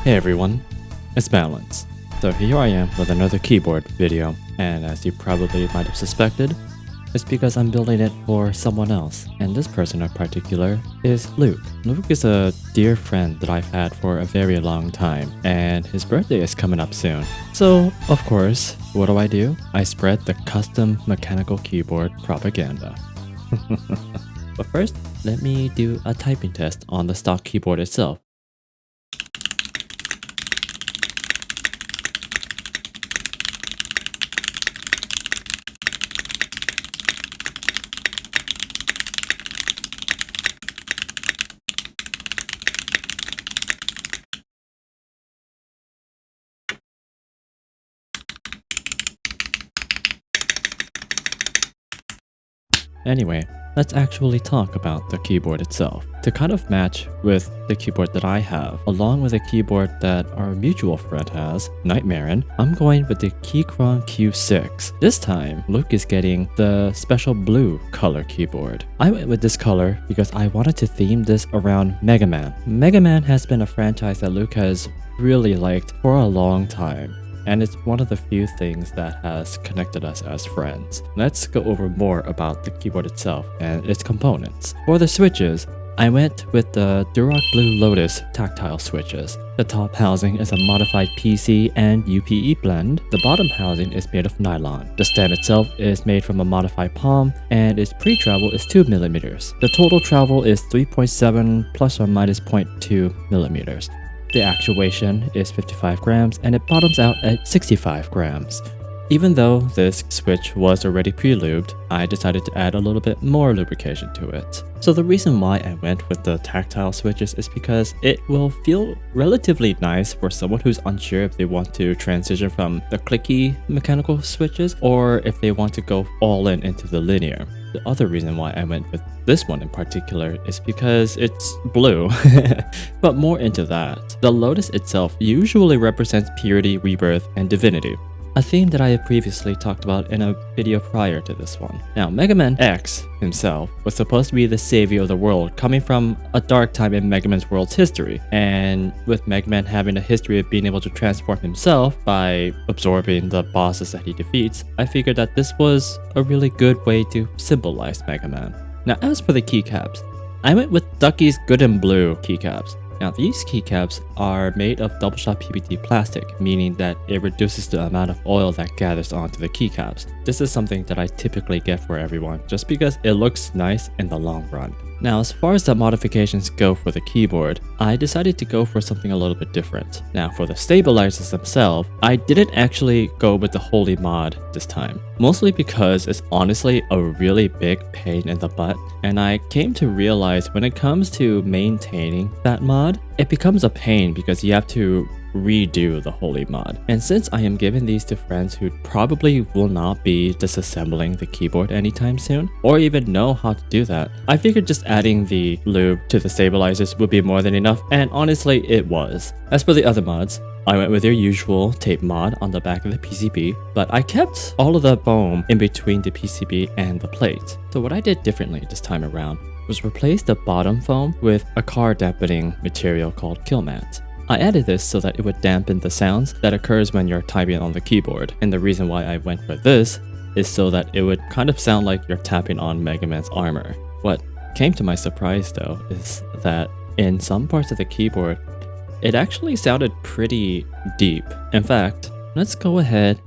Hey everyone, it's Balance. So here I am with another keyboard video, and as you probably might have suspected, it's because I'm building it for someone else, and this person in particular is Luke. Luke is a dear friend that I've had for a very long time, and his birthday is coming up soon. So, of course, what do? I spread the custom mechanical keyboard propaganda. But first, let me do a typing test on the stock keyboard itself. Anyway, let's actually talk about the keyboard itself. To kind of match with the keyboard that I have, along with a keyboard that our mutual friend has, Nightmarin, I'm going with the Keychron Q6. This time, Luke is getting the special blue color keyboard. I went with this color because I wanted to theme this around Megaman. Megaman has been a franchise that Luke has really liked for a long time, and it's one of the few things that has connected us as friends. Let's go over more about the keyboard itself and its components. For the switches, I went with the Durock Blue Lotus tactile switches. The top housing is a modified PC and UPE blend. The bottom housing is made of nylon. The stem itself is made from a modified palm, and its pre-travel is 2mm. The total travel is 3.7 plus or minus 0.2mm. The actuation is 55 grams and it bottoms out at 65 grams. Even though this switch was already pre-lubed, I decided to add a little bit more lubrication to it. So the reason why I went with the tactile switches is because it will feel relatively nice for someone who's unsure if they want to transition from the clicky mechanical switches or if they want to go all in into the linear. The other reason why I went with this one in particular is because it's blue, but more into that. The Lotus itself usually represents purity, rebirth, and divinity, a theme that I have previously talked about in a video prior to this one. Now, Megaman X himself was supposed to be the savior of the world, coming from a dark time in Megaman's world's history, and with Megaman having a history of being able to transform himself by absorbing the bosses that he defeats, I figured that this was a really good way to symbolize Megaman. Now, as for the keycaps, I went with Ducky's Good and Blue keycaps. Now, these keycaps are made of double-shot PBT plastic, meaning that it reduces the amount of oil that gathers onto the keycaps. This is something that I typically get for everyone, just because it looks nice in the long run. Now, as far as the modifications go for the keyboard, I decided to go for something a little bit different. Now, for the stabilizers themselves, I didn't actually go with the Holy mod this time, mostly because it's honestly a really big pain in the butt, and I came to realize when it comes to maintaining that mod, it becomes a pain because you have to redo the Holy mod. And since I am giving these to friends who probably will not be disassembling the keyboard anytime soon, or even know how to do that, I figured just adding the lube to the stabilizers would be more than enough, and honestly it was. As for the other mods, I went with your usual tape mod on the back of the PCB, but I kept all of the foam in between the PCB and the plate. So what I did differently this time around was replace the bottom foam with a car dampening material called Killmat. I added this so that it would dampen the sounds that occurs when you're typing on the keyboard, and the reason why I went for this is so that it would kind of sound like you're tapping on Mega Man's armor. What came to my surprise though is that in some parts of the keyboard, it actually sounded pretty deep. In fact, let's go ahead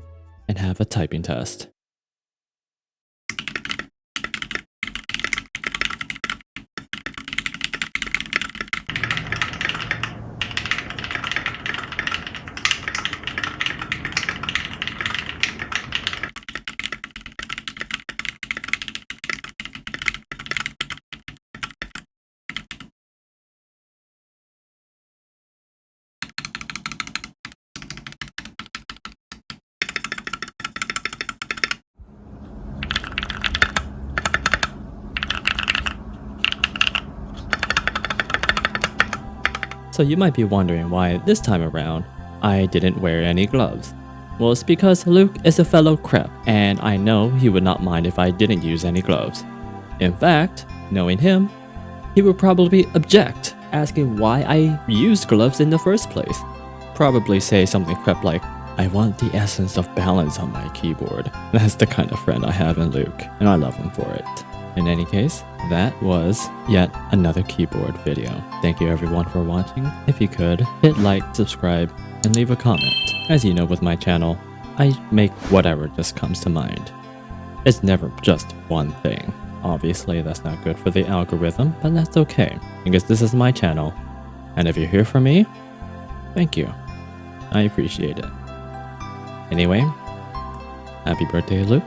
and have a typing test. So you might be wondering why this time around I didn't wear any gloves. Well, it's because Luke is a fellow crep, and I know he would not mind if I didn't use any gloves. In fact, knowing him, he would probably object, asking why I used gloves in the first place. probably say something crap like, I want the essence of balance on my keyboard. That's the kind of friend I have in Luke, and I love him for it. In any case, that was yet another keyboard video. Thank you everyone for watching. If you could, hit like, subscribe, and leave a comment. As you know with my channel, I make whatever just comes to mind. It's never just one thing. Obviously that's not good for the algorithm, but that's okay, because this is my channel, and if you're here for me, thank you. I appreciate it. Anyway, happy birthday, Luke.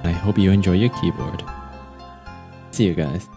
I hope you enjoy your keyboard. See you guys.